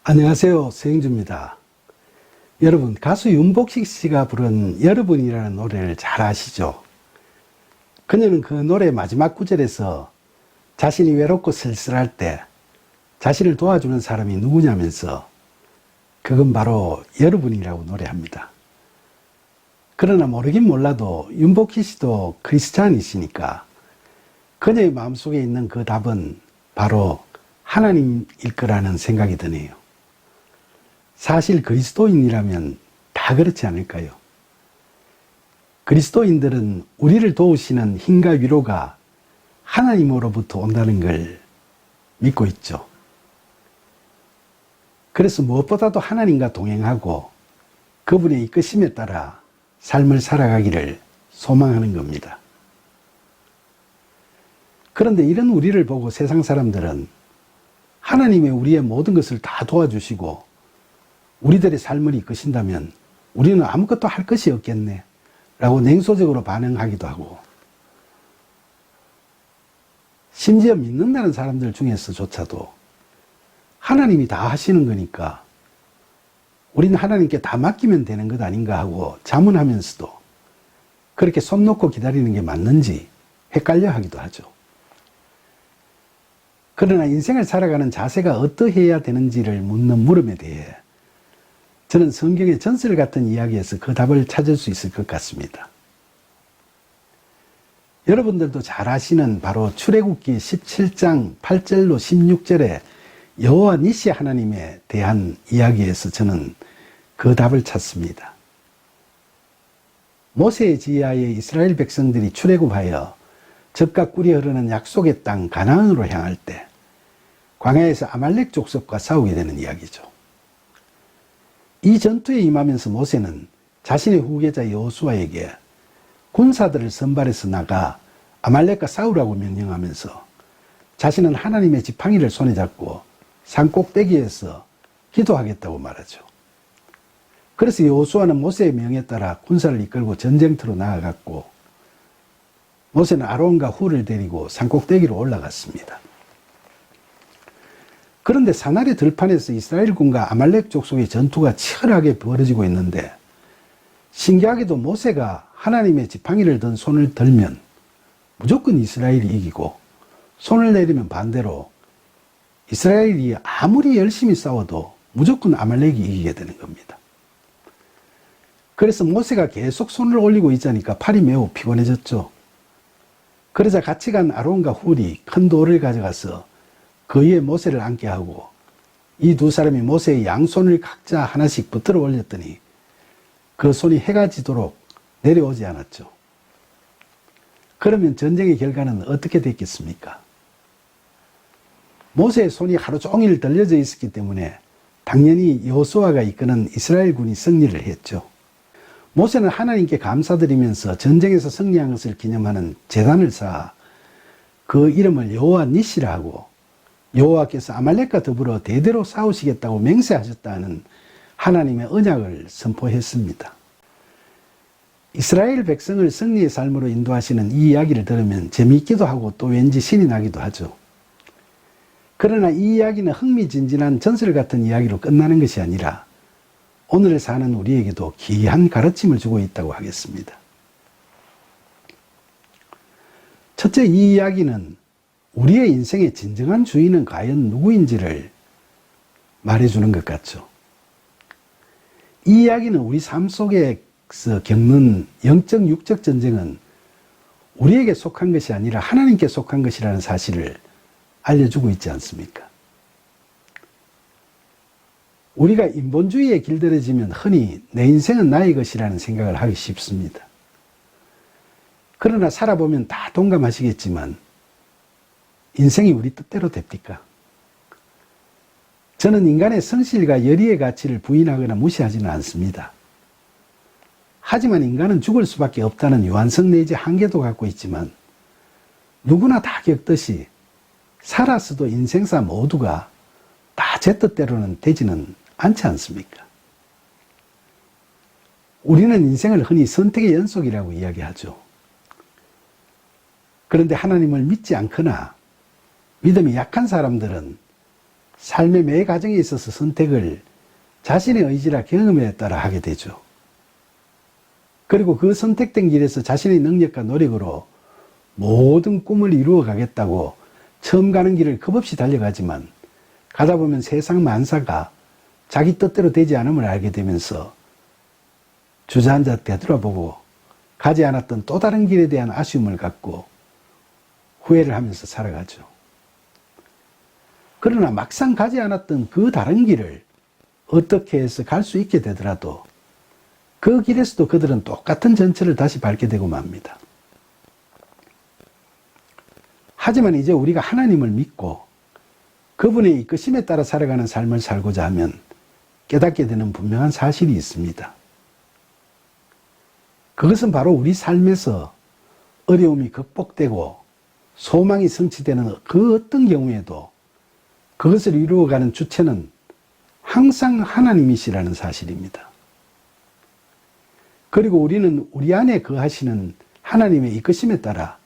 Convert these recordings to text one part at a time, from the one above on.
안녕하세요. 서영주입니다. 여러분, 가수 윤복식 씨가 부른 여러분이라는 노래를 잘 아시죠? 그녀는 그 노래 마지막 구절에서 자신이 외롭고 쓸쓸할 때 자신을 도와주는 사람이 누구냐면서 그건 바로 여러분이라고 노래합니다. 그러나 모르긴 몰라도 윤복식 씨도 크리스찬이시니까 그녀의 마음속에 있는 그 답은 바로 하나님일 거라는 생각이 드네요. 사실 그리스도인이라면 다 그렇지 않을까요? 그리스도인들은 우리를 도우시는 힘과 위로가 하나님으로부터 온다는 걸 믿고 있죠. 그래서 무엇보다도 하나님과 동행하고 그분의 이끄심에 따라 삶을 살아가기를 소망하는 겁니다. 그런데 이런 우리를 보고 세상 사람들은 하나님의 우리의 모든 것을 다 도와주시고 우리들의 삶을 이끄신다면 우리는 아무것도 할 것이 없겠네 라고 냉소적으로 반응하기도 하고, 심지어 믿는다는 사람들 중에서조차도 하나님이 다 하시는 거니까 우리는 하나님께 다 맡기면 되는 것 아닌가 하고 자문하면서도 그렇게 손 놓고 기다리는 게 맞는지 헷갈려 하기도 하죠. 그러나 인생을 살아가는 자세가 어떠해야 되는지를 묻는 물음에 대해 저는 성경의 전설 같은 이야기에서 그 답을 찾을 수 있을 것 같습니다. 여러분들도 잘 아시는 바로 출애굽기 17장 8절로 16절의 여호와 니시 하나님에 대한 이야기에서 저는 그 답을 찾습니다. 모세의 지하에 이스라엘 백성들이 출애굽하여 젖과 꿀이 흐르는 약속의 땅 가나안으로 향할 때 광야에서 아말렉 족속과 싸우게 되는 이야기죠. 이 전투에 임하면서 모세는 자신의 후계자 여호수아에게 군사들을 선발해서 나가 아말렉과 싸우라고 명령하면서 자신은 하나님의 지팡이를 손에 잡고 산 꼭대기에서 기도하겠다고 말하죠. 그래서 여호수아는 모세의 명에 따라 군사를 이끌고 전쟁터로 나아갔고 모세는 아론과 훌을 데리고 산 꼭대기로 올라갔습니다. 그런데 사나리 들판에서 이스라엘군과 아말렉 족속의 전투가 치열하게 벌어지고 있는데 신기하게도 모세가 하나님의 지팡이를 든 손을 들면 무조건 이스라엘이 이기고 손을 내리면 반대로 이스라엘이 아무리 열심히 싸워도 무조건 아말렉이 이기게 되는 겁니다. 그래서 모세가 계속 손을 올리고 있자니까 팔이 매우 피곤해졌죠. 그러자 같이 간 아론과 훌이 큰 돌을 가져가서 그 위에 모세를 앉게 하고 이 두 사람이 모세의 양손을 각자 하나씩 붙들어 올렸더니 그 손이 해가 지도록 내려오지 않았죠. 그러면 전쟁의 결과는 어떻게 됐겠습니까? 모세의 손이 하루 종일 들려져 있었기 때문에 당연히 여호수아가 이끄는 이스라엘군이 승리를 했죠. 모세는 하나님께 감사드리면서 전쟁에서 승리한 것을 기념하는 제단을 쌓아 그 이름을 여호와 니시라 하고 여호와께서 아말렉과 더불어 대대로 싸우시겠다고 맹세하셨다는 하나님의 언약을 선포했습니다. 이스라엘 백성을 승리의 삶으로 인도하시는 이 이야기를 들으면 재미있기도 하고 또 왠지 신이 나기도 하죠. 그러나 이 이야기는 흥미진진한 전설 같은 이야기로 끝나는 것이 아니라 오늘 사는 우리에게도 귀한 가르침을 주고 있다고 하겠습니다. 첫째, 이 이야기는 우리의 인생의 진정한 주인은 과연 누구인지를 말해주는 것 같죠. 이 이야기는 우리 삶 속에서 겪는 영적 육적 전쟁은 우리에게 속한 것이 아니라 하나님께 속한 것이라는 사실을 알려주고 있지 않습니까? 우리가 인본주의에 길들여지면 흔히 내 인생은 나의 것이라는 생각을 하기 쉽습니다. 그러나 살아보면 다 동감하시겠지만 인생이 우리 뜻대로 됩니까? 저는 인간의 성실과 열의의 가치를 부인하거나 무시하지는 않습니다. 하지만 인간은 죽을 수밖에 없다는 유한성 내지 한계도 갖고 있지만 누구나 다 겪듯이 살았어도 인생사 모두가 다 제 뜻대로는 되지는 않지 않습니까? 우리는 인생을 흔히 선택의 연속이라고 이야기하죠. 그런데 하나님을 믿지 않거나 믿음이 약한 사람들은 삶의 매 과정에 있어서 선택을 자신의 의지나 경험에 따라 하게 되죠. 그리고 그 선택된 길에서 자신의 능력과 노력으로 모든 꿈을 이루어 가겠다고 처음 가는 길을 겁없이 달려가지만 가다 보면 세상 만사가 자기 뜻대로 되지 않음을 알게 되면서 주저앉아 되돌아보고 가지 않았던 또 다른 길에 대한 아쉬움을 갖고 후회를 하면서 살아가죠. 그러나 막상 가지 않았던 그 다른 길을 어떻게 해서 갈 수 있게 되더라도 그 길에서도 그들은 똑같은 전철을 다시 밟게 되고 맙니다. 하지만 이제 우리가 하나님을 믿고 그분의 이끄심에 따라 살아가는 삶을 살고자 하면 깨닫게 되는 분명한 사실이 있습니다. 그것은 바로 우리 삶에서 어려움이 극복되고 소망이 성취되는 그 어떤 경우에도 그것을 이루어가는 주체는 항상 하나님이시라는 사실입니다. 그리고 우리는 우리 안에 거하시는 하나님의 이끄심에 따라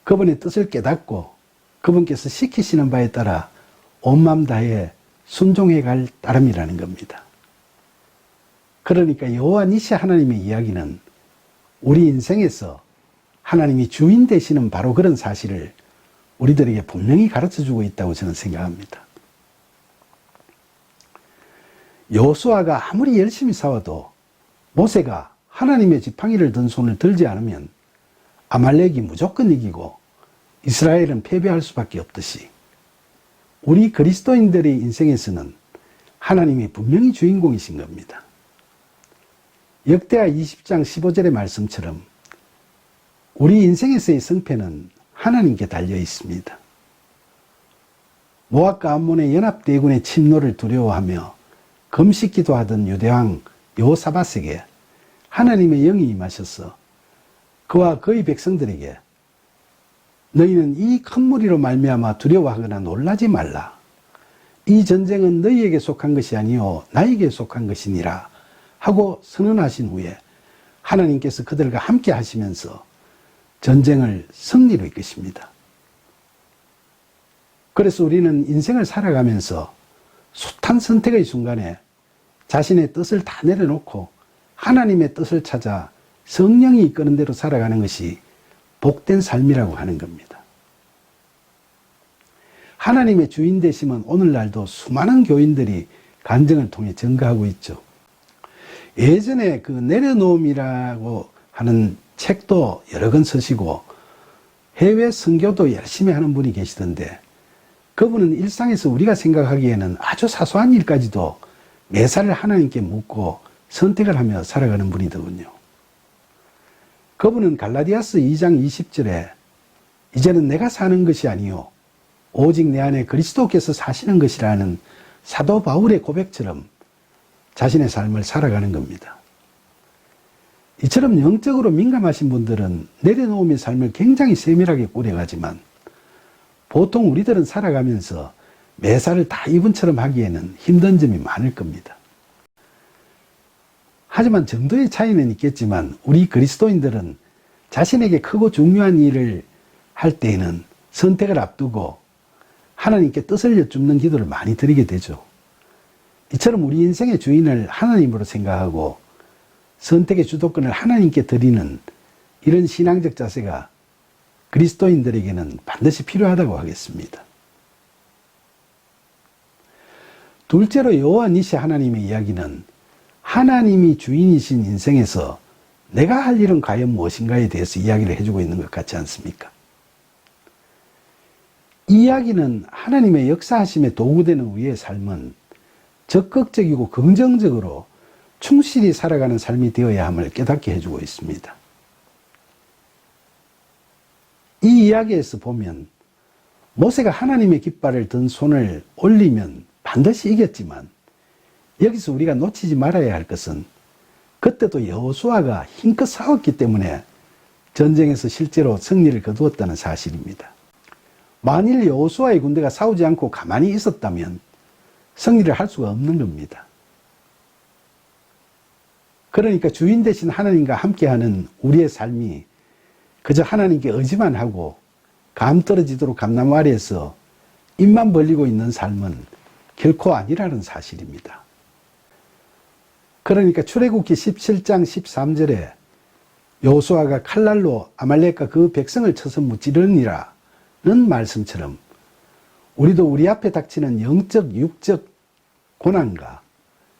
그분의 뜻을 깨닫고 그분께서 시키시는 바에 따라 온 마음 다해 순종해 갈 따름이라는 겁니다. 그러니까 여호와 니시 하나님의 이야기는 우리 인생에서 하나님이 주인 되시는 바로 그런 사실을 우리들에게 분명히 가르쳐주고 있다고 저는 생각합니다. 여호수아가 아무리 열심히 싸워도 모세가 하나님의 지팡이를 든 손을 들지 않으면 아말렉이 무조건 이기고 이스라엘은 패배할 수밖에 없듯이 우리 그리스도인들의 인생에서는 하나님이 분명히 주인공이신 겁니다. 역대하 20장 15절의 말씀처럼 우리 인생에서의 승패는 하나님께 달려 있습니다. 모압과 암몬의 연합대군의 침노를 두려워하며 금식 기도하던 유대왕 여호사밧에게 하나님의 영이 임하셔서 그와 그의 백성들에게 너희는 이 큰 무리로 말미암아 두려워하거나 놀라지 말라. 이 전쟁은 너희에게 속한 것이 아니요 나에게 속한 것이니라 하고 선언하신 후에 하나님께서 그들과 함께 하시면서 전쟁을 승리로 이끄십니다. 그래서 우리는 인생을 살아가면서 숱한 선택의 순간에 자신의 뜻을 다 내려놓고 하나님의 뜻을 찾아 성령이 이끄는 대로 살아가는 것이 복된 삶이라고 하는 겁니다. 하나님의 주인 되심은 오늘날도 수많은 교인들이 간증을 통해 증거하고 있죠. 예전에 그 내려놓음이라고 하는 책도 여러 권 쓰시고 해외 선교도 열심히 하는 분이 계시던데 그분은 일상에서 우리가 생각하기에는 아주 사소한 일까지도 매사를 하나님께 묻고 선택을 하며 살아가는 분이더군요. 그분은 갈라디아서 2장 20절에 이제는 내가 사는 것이 아니요 오직 내 안에 그리스도께서 사시는 것이라는 사도 바울의 고백처럼 자신의 삶을 살아가는 겁니다. 이처럼 영적으로 민감하신 분들은 내려놓음의 삶을 굉장히 세밀하게 꾸려가지만 보통 우리들은 살아가면서 매사를 다 이분처럼 하기에는 힘든 점이 많을 겁니다. 하지만 정도의 차이는 있겠지만 우리 그리스도인들은 자신에게 크고 중요한 일을 할 때에는 선택을 앞두고 하나님께 뜻을 여쭙는 기도를 많이 드리게 되죠. 이처럼 우리 인생의 주인을 하나님으로 생각하고 선택의 주도권을 하나님께 드리는 이런 신앙적 자세가 그리스도인들에게는 반드시 필요하다고 하겠습니다. 둘째로 여호와 니시 하나님의 이야기는 하나님이 주인이신 인생에서 내가 할 일은 과연 무엇인가에 대해서 이야기를 해주고 있는 것 같지 않습니까? 이 이야기는 하나님의 역사하심에 도구되는 우리의 삶은 적극적이고 긍정적으로 충실히 살아가는 삶이 되어야 함을 깨닫게 해주고 있습니다. 이 이야기에서 보면 모세가 하나님의 깃발을 든 손을 올리면 반드시 이겼지만 여기서 우리가 놓치지 말아야 할 것은 그때도 여호수아가 힘껏 싸웠기 때문에 전쟁에서 실제로 승리를 거두었다는 사실입니다. 만일 여호수아의 군대가 싸우지 않고 가만히 있었다면 승리를 할 수가 없는 겁니다. 그러니까 주인 되신 하나님과 함께하는 우리의 삶이 그저 하나님께 의지만 하고 감 떨어지도록 감나무 아래에서 입만 벌리고 있는 삶은 결코 아니라는 사실입니다. 그러니까 출애굽기 17장 13절에 여호수아가 칼날로 아말렉과 그 백성을 쳐서 무찌르니라는 말씀처럼 우리도 우리 앞에 닥치는 영적, 육적 고난과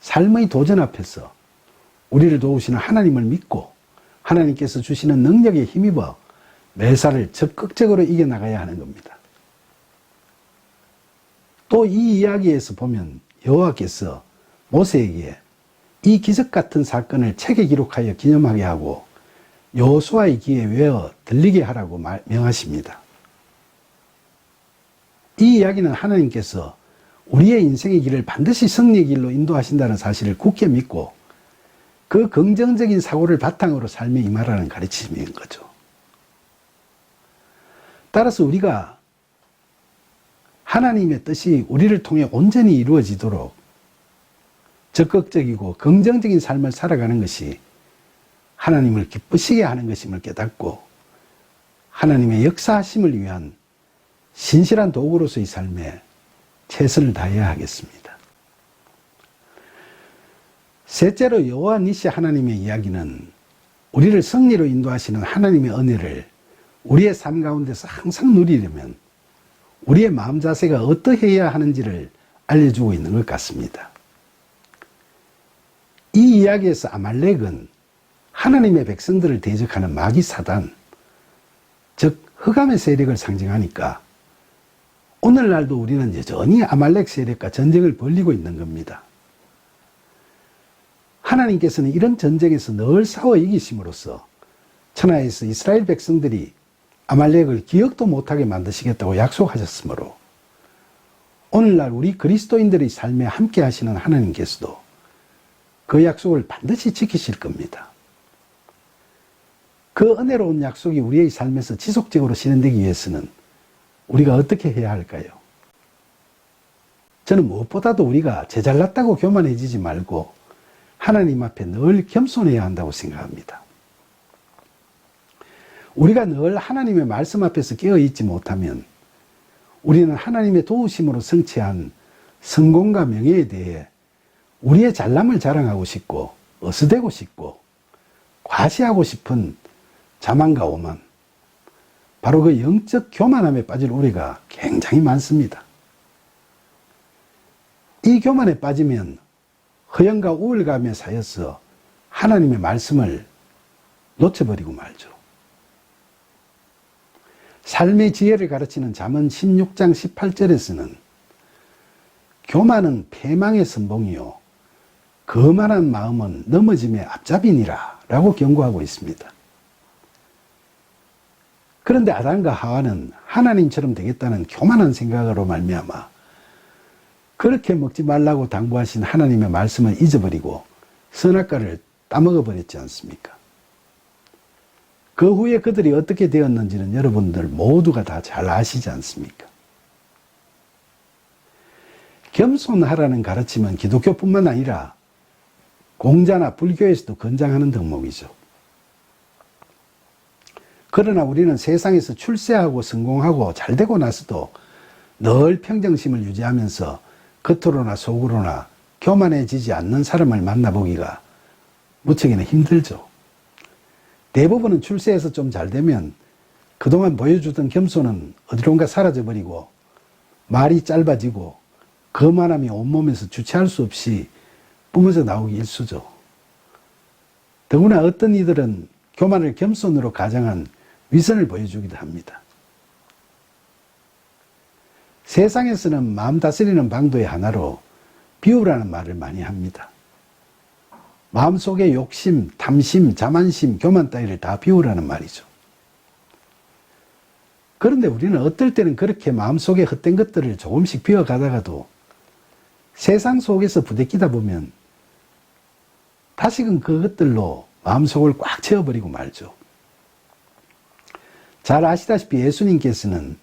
삶의 도전 앞에서 우리를 도우시는 하나님을 믿고 하나님께서 주시는 능력에 힘입어 매사를 적극적으로 이겨나가야 하는 겁니다. 또 이 이야기에서 보면 여호와께서 모세에게 이 기적 같은 사건을 책에 기록하여 기념하게 하고 여호수아의 귀에 외어 들리게 하라고 명하십니다. 이 이야기는 하나님께서 우리의 인생의 길을 반드시 승리의 길로 인도하신다는 사실을 굳게 믿고 그 긍정적인 사고를 바탕으로 삶에 임하라는 가르침인 거죠. 따라서 우리가 하나님의 뜻이 우리를 통해 온전히 이루어지도록 적극적이고 긍정적인 삶을 살아가는 것이 하나님을 기쁘시게 하는 것임을 깨닫고 하나님의 역사하심을 위한 신실한 도구로서의 삶에 최선을 다해야 하겠습니다. 셋째로 여호와 니시 하나님의 이야기는 우리를 승리로 인도하시는 하나님의 은혜를 우리의 삶 가운데서 항상 누리려면 우리의 마음 자세가 어떠해야 하는지를 알려주고 있는 것 같습니다. 이 이야기에서 아말렉은 하나님의 백성들을 대적하는 마귀 사단, 즉 흑암의 세력을 상징하니까 오늘날도 우리는 여전히 아말렉 세력과 전쟁을 벌이고 있는 겁니다. 하나님께서는 이런 전쟁에서 늘 싸워 이기심으로써 천하에서 이스라엘 백성들이 아말렉을 기억도 못하게 만드시겠다고 약속하셨으므로 오늘날 우리 그리스도인들의 삶에 함께 하시는 하나님께서도 그 약속을 반드시 지키실 겁니다. 그 은혜로운 약속이 우리의 삶에서 지속적으로 실현되기 위해서는 우리가 어떻게 해야 할까요? 저는 무엇보다도 우리가 제잘났다고 교만해지지 말고 하나님 앞에 늘 겸손해야 한다고 생각합니다. 우리가 늘 하나님의 말씀 앞에서 깨어있지 못하면 우리는 하나님의 도우심으로 성취한 성공과 명예에 대해 우리의 잘남을 자랑하고 싶고 어스대고 싶고 과시하고 싶은 자만과 오만, 바로 그 영적 교만함에 빠질 우리가 굉장히 많습니다. 이 교만에 빠지면 허영과 우울감에 쌓여서 하나님의 말씀을 놓쳐버리고 말죠. 삶의 지혜를 가르치는 잠언 16장 18절에서는 교만은 패망의 선봉이요 거만한 마음은 넘어짐의 앞잡이니라 라고 경고하고 있습니다. 그런데 아담과 하와는 하나님처럼 되겠다는 교만한 생각으로 말미암아 그렇게 먹지 말라고 당부하신 하나님의 말씀을 잊어버리고 선악과를 따먹어 버렸지 않습니까? 그 후에 그들이 어떻게 되었는지는 여러분들 모두가 다 잘 아시지 않습니까? 겸손하라는 가르침은 기독교뿐만 아니라 공자나 불교에서도 권장하는 덕목이죠. 그러나 우리는 세상에서 출세하고 성공하고 잘되고 나서도 늘 평정심을 유지하면서 겉으로나 속으로나 교만해지지 않는 사람을 만나보기가 무척이나 힘들죠. 대부분은 출세해서 좀 잘되면 그동안 보여주던 겸손은 어디론가 사라져버리고 말이 짧아지고 거만함이 온몸에서 주체할 수 없이 뿜어져 나오기 일쑤죠. 더구나 어떤 이들은 교만을 겸손으로 가장한 위선을 보여주기도 합니다. 세상에서는 마음 다스리는 방도의 하나로 비우라는 말을 많이 합니다. 마음속에 욕심, 탐심, 자만심, 교만 따위를 다 비우라는 말이죠. 그런데 우리는 어떨 때는 그렇게 마음속에 헛된 것들을 조금씩 비워가다가도 세상 속에서 부대끼다 보면 다시금 그것들로 마음속을 꽉 채워버리고 말죠. 잘 아시다시피 예수님께서는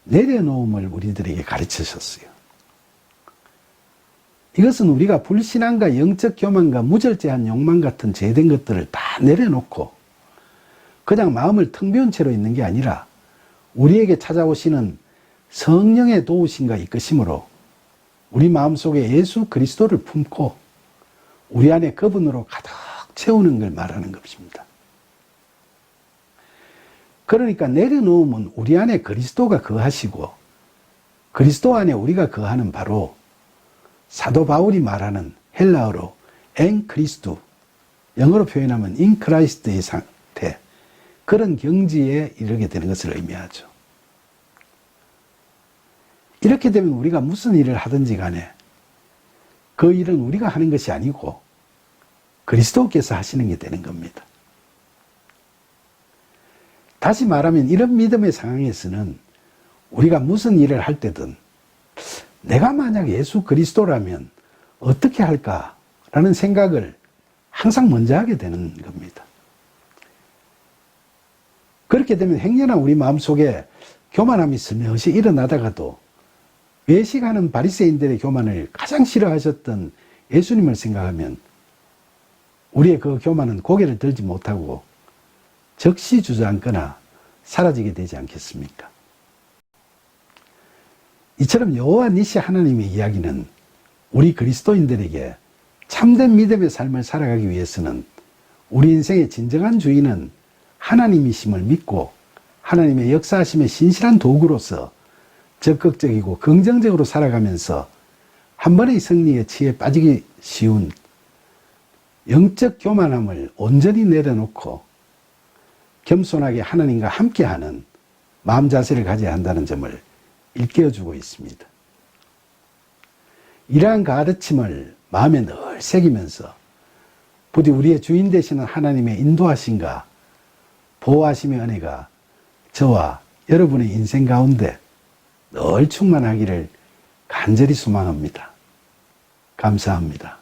내려놓음을 우리들에게 가르치셨어요. 이것은 우리가 불신앙과 영적 교만과 무절제한 욕망 같은 죄된 것들을 다 내려놓고 그냥 마음을 텅 비운 채로 있는 게 아니라 우리에게 찾아오시는 성령의 도우심과 이끄심으로 우리 마음속에 예수 그리스도를 품고 우리 안에 그분으로 가득 채우는 걸 말하는 것입니다. 그러니까 내려놓으면 우리 안에 그리스도가 거하시고 그리스도 안에 우리가 거하는 바로 사도 바울이 말하는 헬라어로 엔 크리스투, 영어로 표현하면 인 크라이스트의 상태, 그런 경지에 이르게 되는 것을 의미하죠. 이렇게 되면 우리가 무슨 일을 하든지 간에 그 일은 우리가 하는 것이 아니고 그리스도께서 하시는 게 되는 겁니다. 다시 말하면 이런 믿음의 상황에서는 우리가 무슨 일을 할 때든 내가 만약 예수 그리스도라면 어떻게 할까라는 생각을 항상 먼저 하게 되는 겁니다. 그렇게 되면 행여나 우리 마음속에 교만함이 스며시 일어나다가도 외식하는 바리새인들의 교만을 가장 싫어하셨던 예수님을 생각하면 우리의 그 교만은 고개를 들지 못하고 적시 주저앉거나 사라지게 되지 않겠습니까? 이처럼 여호와 니시 하나님의 이야기는 우리 그리스도인들에게 참된 믿음의 삶을 살아가기 위해서는 우리 인생의 진정한 주인은 하나님이심을 믿고 하나님의 역사하심의 신실한 도구로서 적극적이고 긍정적으로 살아가면서 한 번의 승리에 치에 빠지기 쉬운 영적 교만함을 온전히 내려놓고 겸손하게 하나님과 함께하는 마음 자세를 가져야 한다는 점을 일깨워주고 있습니다. 이러한 가르침을 마음에 늘 새기면서 부디 우리의 주인 되시는 하나님의 인도하심과 보호하심의 은혜가 저와 여러분의 인생 가운데 늘 충만하기를 간절히 소망합니다. 감사합니다.